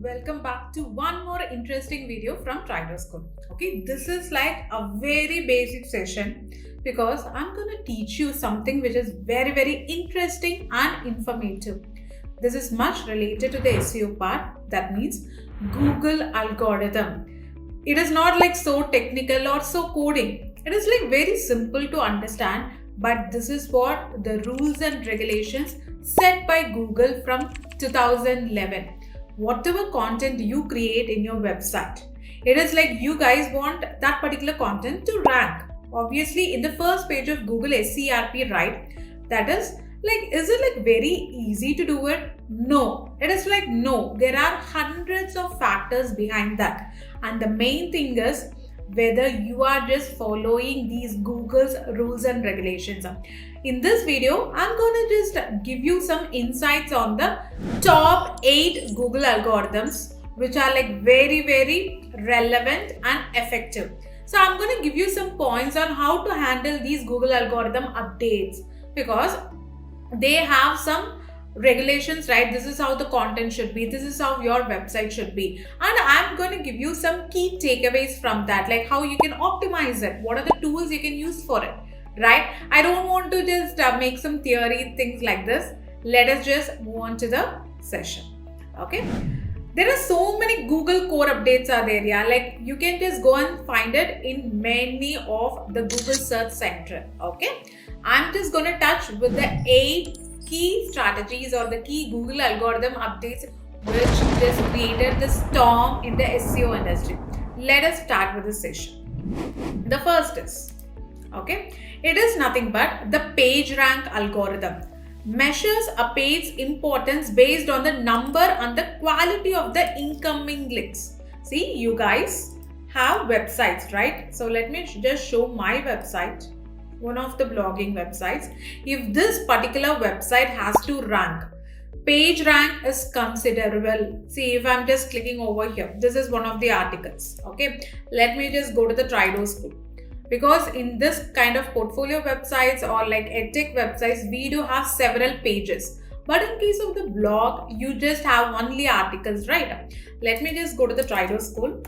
welcome back to one more interesting video from Trido School. Okay, this is like a very basic session because I'm going to teach you something which is very interesting and informative. This is much related to the SEO part, that means Google algorithm. It is not like so technical or so coding. It is like very simple to understand, but this is what the rules and regulations set by Google from 2011. Whatever content you create in your website, it is like you guys want that particular content to rank. Obviously, in the first page of Google SERP, right? That is like, is it like very easy to do it? No, it is like no. There are hundreds of factors behind that, and the main thing is whether you are just following these Google's rules and regulations. In this video, I'm going to just give you some insights on the top 8 Google algorithms which are like very relevant and effective. So I'm going to give you some points on how to handle these Google algorithm updates because they have some regulations, right? This is how the content should be, this is how your website should be, and I'm going to give you some key takeaways from that, like how you can optimize it, what are the tools you can use for it, right? I don't want to just make some theory things like this. Let us just move on to the session. Okay, there are so many Google core updates are there, yeah, like you can just go and find it in many of the Google search center. Okay, I'm just going to touch with the 8 key strategies or the key Google algorithm updates which just created the storm in the SEO industry. Let us start with the session. The first is, okay, it is nothing but the PageRank algorithm. Measures a page's importance based on the number and the quality of the incoming links. See, you guys have websites, right? So let me just show my website, one of the blogging websites. If this particular website has to rank, page rank is considerable. See, if I'm just clicking over here, this is one of the articles. Okay, let me just go to the Trido School, because in this kind of portfolio websites or like edtech websites, we do have several pages, but in case of the blog, you just have only articles, right? Let me just go to the Trido School.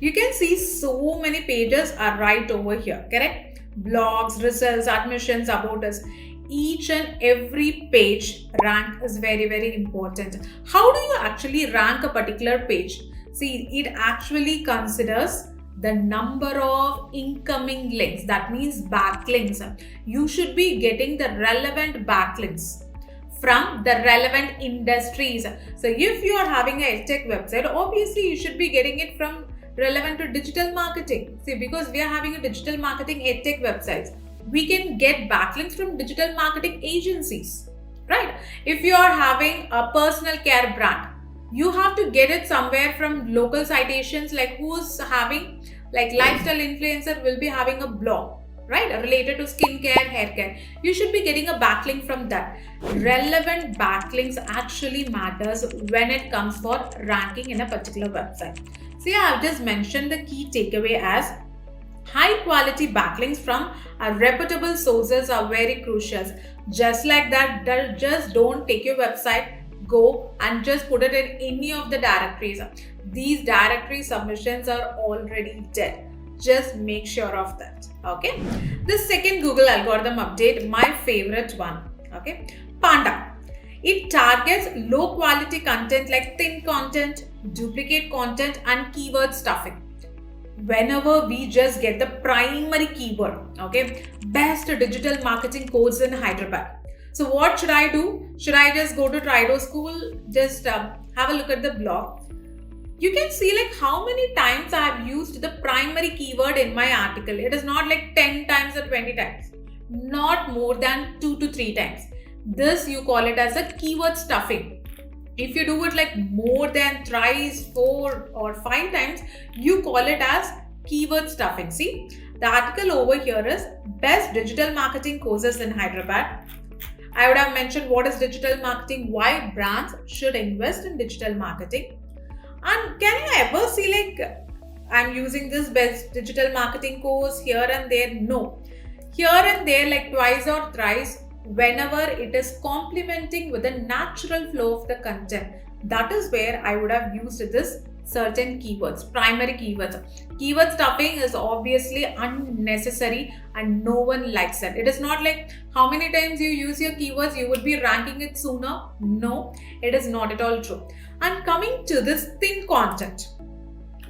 You can see so many pages are right over here, correct? Blogs, results, admissions, about us. Each and every page rank is very important. How do you actually rank a particular page? See, it actually considers the number of incoming links. That means backlinks. You should be getting the relevant backlinks from the relevant industries. So if you are having a tech website, obviously you should be getting it from relevant to digital marketing. See, because we are having a digital marketing edtech websites, we can get backlinks from digital marketing agencies, right? If you are having a personal care brand, you have to get it somewhere from local citations, like who's having, like lifestyle influencer will be having a blog, right, related to skincare, hair care. You should be getting a backlink from that. Relevant backlinks actually matters when it comes for ranking in a particular website. See, I have just mentioned the key takeaway as high quality backlinks from reputable sources are very crucial. Just like that, just don't take your website, go and just put it in any of the directories. These directory submissions are already dead. Just make sure of that. Okay. The second Google algorithm update, my favorite one. Okay. Panda. It targets low quality content like thin content, duplicate content, and keyword stuffing. Whenever we just get the primary keyword, okay, best digital marketing course in Hyderabad. So what should I do? Should I just go to Trido School, just have a look at the blog? You can see like how many times I have used the primary keyword in my article. It is not like 10 times or 20 times, not more than 2 to 3 times. This you call it as a keyword stuffing. If you do it like more than thrice, 4 or 5 times, you call it as keyword stuffing. See, the article over here is best digital marketing courses in Hyderabad. I would have mentioned what is digital marketing, why brands should invest in digital marketing. And can you ever see like I'm using this best digital marketing course here and there? No. Here and there, like twice or thrice, whenever it is complementing with the natural flow of the content. That is where I would have used this certain keywords, primary keywords. Keyword stuffing is obviously unnecessary and no one likes it. It is not like how many times you use your keywords, you would be ranking it sooner. No, it is not at all true. And coming to this thin content.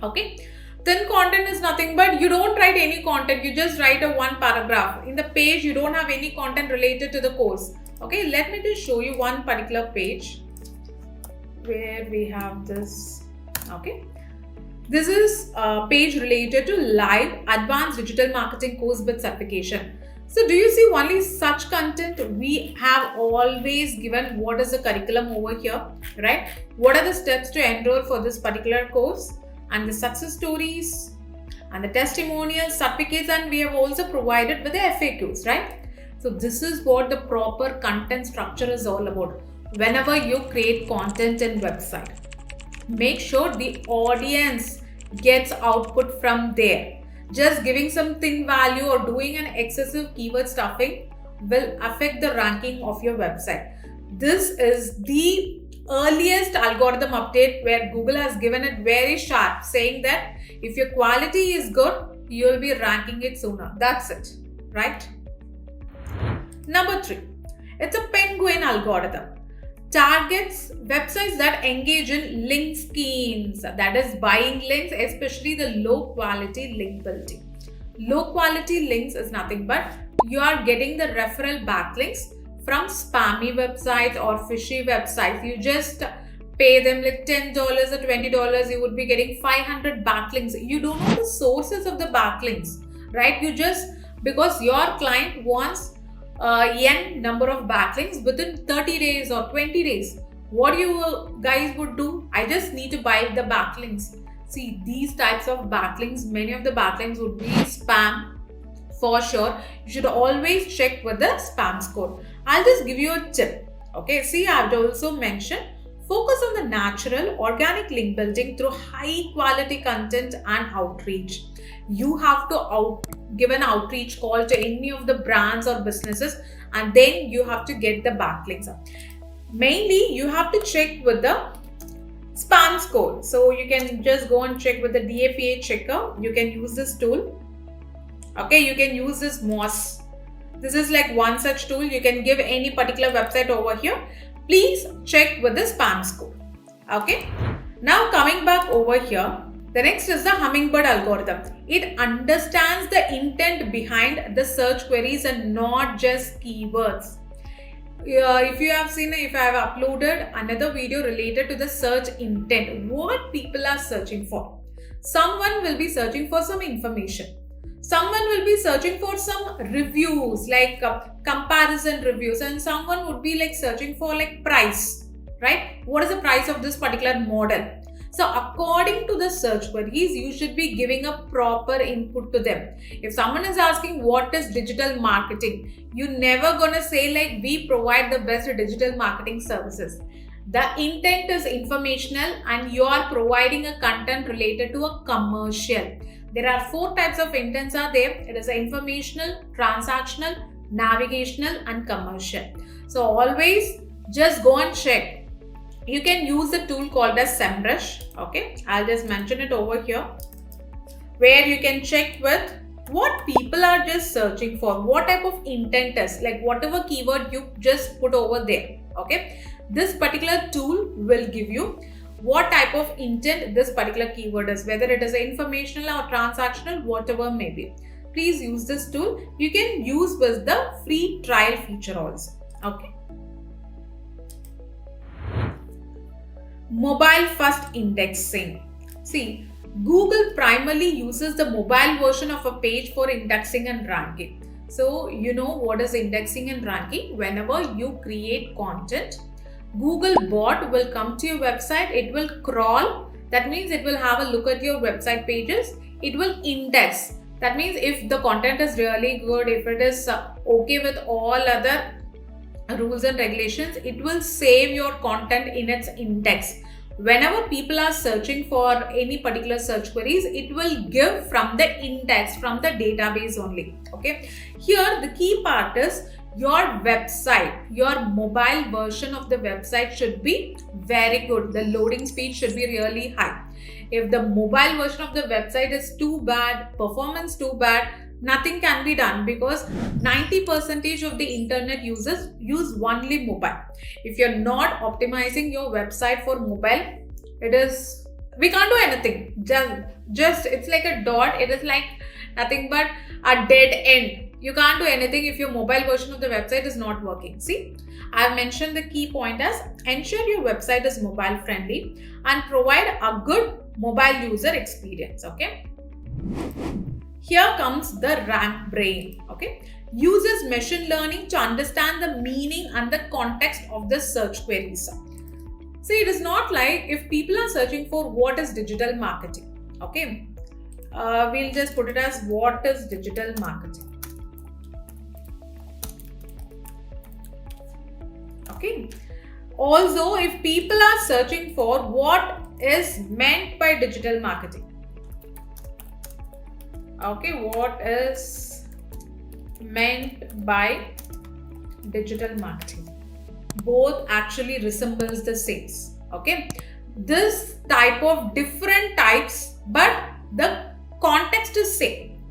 Okay. Thin content is nothing but you don't write any content, you just write a one paragraph. In the page, you don't have any content related to the course. Okay, let me just show you one particular page where we have this. Okay, this is a page related to live advanced digital marketing course with certification. So do you see only such content? We have always given what is the curriculum over here, right? What are the steps to enroll for this particular course? And the success stories and the testimonials, certificates, and we have also provided with the FAQs, right? So this is what the proper content structure is all about. Whenever you create content in website, make sure the audience gets output from there. Just giving some thin value or doing an excessive keyword stuffing will affect the ranking of your website. This is the earliest algorithm update where Google has given it very sharp, saying that if your quality is good, you will be ranking it sooner. That's it, right? Number 3, it's a penguin algorithm. Targets websites that engage in link schemes, that is buying links, especially the low quality link building. Low quality links is nothing but you are getting the referral backlinks from spammy websites or fishy websites. You just pay them like $10 or $20, you would be getting 500 backlinks. You don't know the sources of the backlinks, right? You just, because your client wants a young number of backlinks within 30 days or 20 days. What you guys would do? I just need to buy the backlinks. See, these types of backlinks, many of the backlinks would be spam for sure. You should always check with the spam score. I'll just give you a tip. Okay, see, I've also mentioned focus on the natural organic link building through high quality content and outreach. You have to give an outreach call to any of the brands or businesses, and then you have to get the backlinks up. Mainly, you have to check with the spam score. So you can just go and check with the DAPA checker. You can use this tool. Okay, you can use this Moz. This is like one such tool. You can give any particular website over here. Please check with the spam score. Okay. Now coming back over here, the next is the Hummingbird algorithm. It understands the intent behind the search queries and not just keywords. If you have seen, if I have uploaded another video related to the search intent, what people are searching for. Someone will be searching for some information. Someone will be searching for some reviews, like comparison reviews, and someone would be like searching for like price, right? What is the price of this particular model? So according to the search queries, you should be giving a proper input to them. If someone is asking what is digital marketing, you never gonna say like we provide the best digital marketing services. The intent is informational and you are providing a content related to a commercial. There are 4 types of intents are there. It is informational, transactional, navigational and commercial. So always just go and check. You can use the tool called as SEMrush. Okay, I'll just mention it over here, where you can check with what people are just searching for, what type of intent is, like whatever keyword you just put over there. Okay, this particular tool will give you what type of intent this particular keyword is, whether it is informational or transactional, whatever may be. Please use this tool. You can use with the free trial feature also. Okay. Mobile first indexing. See, Google primarily uses the mobile version of a page for indexing and ranking. So, you know what is indexing and ranking? Whenever you create content, Google bot will come to your website, it will crawl, that means it will have a look at your website pages, it will index, that means if the content is really good, if it is okay with all other rules and regulations, it will save your content in its index. Whenever people are searching for any particular search queries, it will give from the index, from the database only. Okay, here the key part is your website, your mobile version of the website should be very good. The loading speed should be really high. If the mobile version of the website is too bad, performance too bad, nothing can be done, because 90% of the internet users use only mobile. If you're not optimizing your website for mobile, we can't do anything. Just it's like a dot. It is like nothing but a dead end. You can't do anything if your mobile version of the website is not working. See, I've mentioned the key point as ensure your website is mobile friendly and provide a good mobile user experience. Okay. Here comes the RankBrain. Okay. Uses machine learning to understand the meaning and the context of the search queries. See, it is not like if people are searching for what is digital marketing. Okay. We'll just put it as what is digital marketing. Okay. Also, if people are searching for what is meant by digital marketing. Okay, what is meant by digital marketing? Both actually resembles the same. Okay. This type of different types, but the context is same.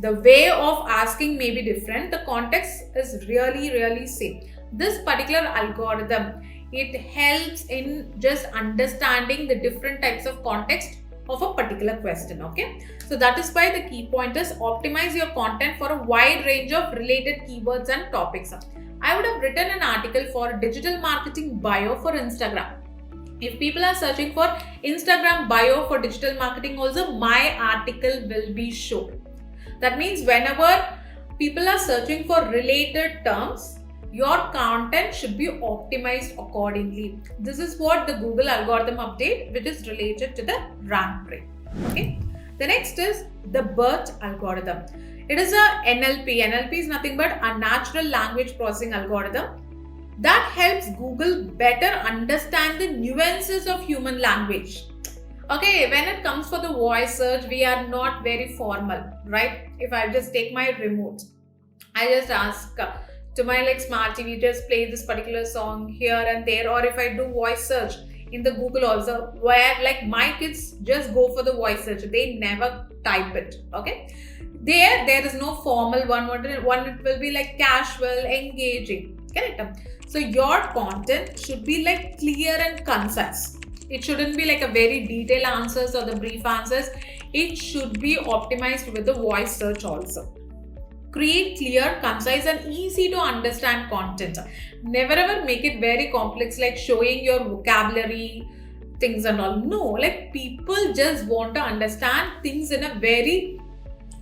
The way of asking may be different. The context is really same. This particular algorithm, it helps in just understanding the different types of context of a particular question. Okay, so that is why the key point is optimize your content for a wide range of related keywords and topics. I would have written an article for digital marketing bio for Instagram. If people are searching for Instagram bio for digital marketing also, my article will be shown. That means whenever people are searching for related terms, your content should be optimized accordingly. This is what the Google algorithm update, which is related to the RankBrain. Okay. The next is the BERT algorithm. It is a NLP. NLP is nothing but a natural language processing algorithm that helps Google better understand the nuances of human language. Okay, when it comes for the voice search, we are not very formal, right? If I just take my remote, I just ask to my smart TV, just play this particular song here and there. Or if I do voice search in the Google also, where my kids just go for the voice search, they never type it. Okay, there is no formal one. It will be casual, engaging. Correct? So your content should be clear and concise. It shouldn't be a very detailed answers or the brief answers. It should be optimized with the voice search also. Create clear, concise and easy to understand content. Never ever make it very complex, showing your vocabulary, things and all. No, people just want to understand things in a very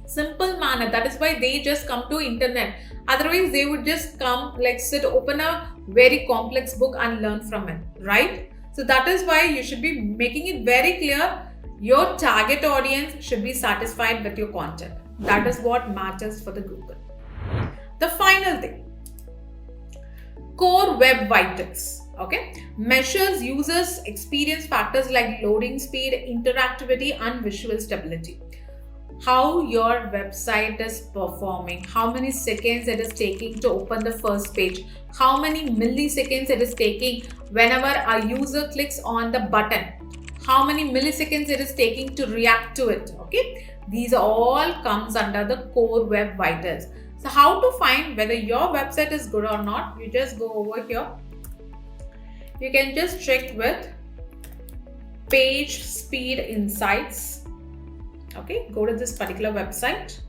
simple manner. That is why they just come to internet. Otherwise, they would just come open a very complex book and learn from it, right? So that is why you should be making it very clear. Your target audience should be satisfied with your content. That is what matters for the Google. The final thing, Core Web Vitals. Okay, measures users' experience factors like loading speed, interactivity, and visual stability. How your website is performing, how many seconds it is taking to open the first page, how many milliseconds it is taking whenever a user clicks on the button, how many milliseconds it is taking to react to it. Okay, these all comes under the Core Web Vitals. So how to find whether your website is good or not? You just go over here. You can just check with Page Speed Insights. Okay, go to this particular website.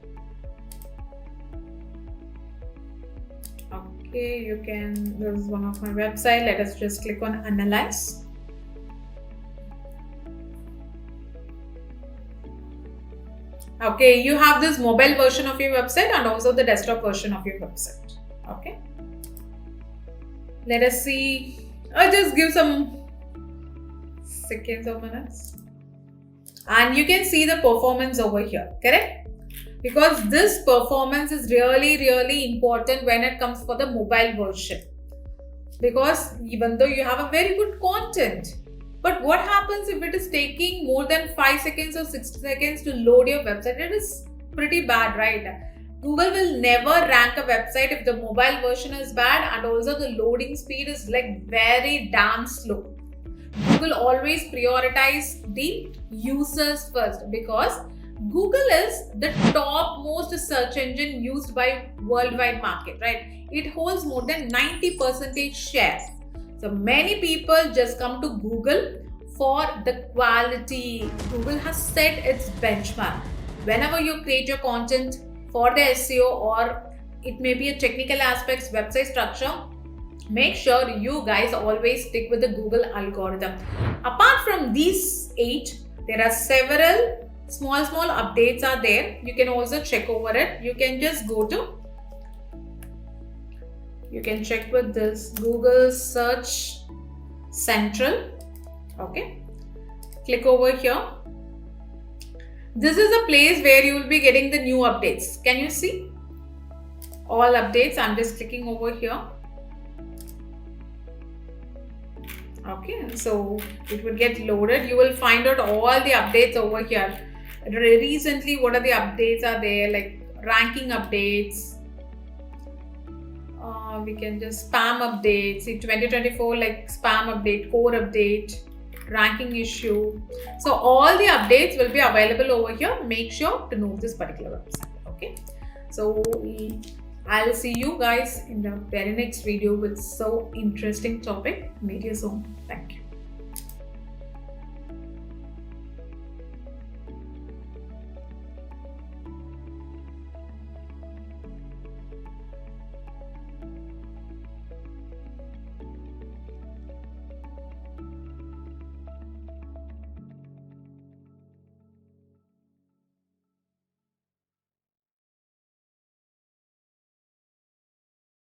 Okay, you can, this is one of my website. Let us just click on Analyze. Okay, you have this mobile version of your website and also the desktop version of your website. Okay, let us see. I'll just give some seconds or minutes. And you can see the performance over here, correct? Because this performance is really important when it comes for the mobile version. Because even though you have a very good content, but what happens if it is taking more than 5 seconds or 6 seconds to load your website? It is pretty bad, right? Google will never rank a website if the mobile version is bad, and also the loading speed is like very damn slow. Google always prioritize the users first, because Google is the topmost search engine used by worldwide market, right? It holds more than 90% share. So many people just come to Google for the quality. Google has set its benchmark. Whenever you create your content for the SEO, or it may be a technical aspects, website structure, make sure you guys always stick with the Google algorithm. Apart from these 8, there are several small updates are there. You can also check over it. You can just go to, you can check with this Google Search Central. Okay, click over here. This is a place where you will be getting the new updates. Can you see all updates? I'm just clicking over here. Okay, so it will get loaded. You will find out all the updates over here. Recently, what are the updates are there, like ranking updates. We can just spam updates. See 2024, like spam update, core update, ranking issue. So all the updates will be available over here. Make sure to know this particular website. Okay, so I'll see you guys in the very next video with so interesting topic. Meet you soon. Thank you.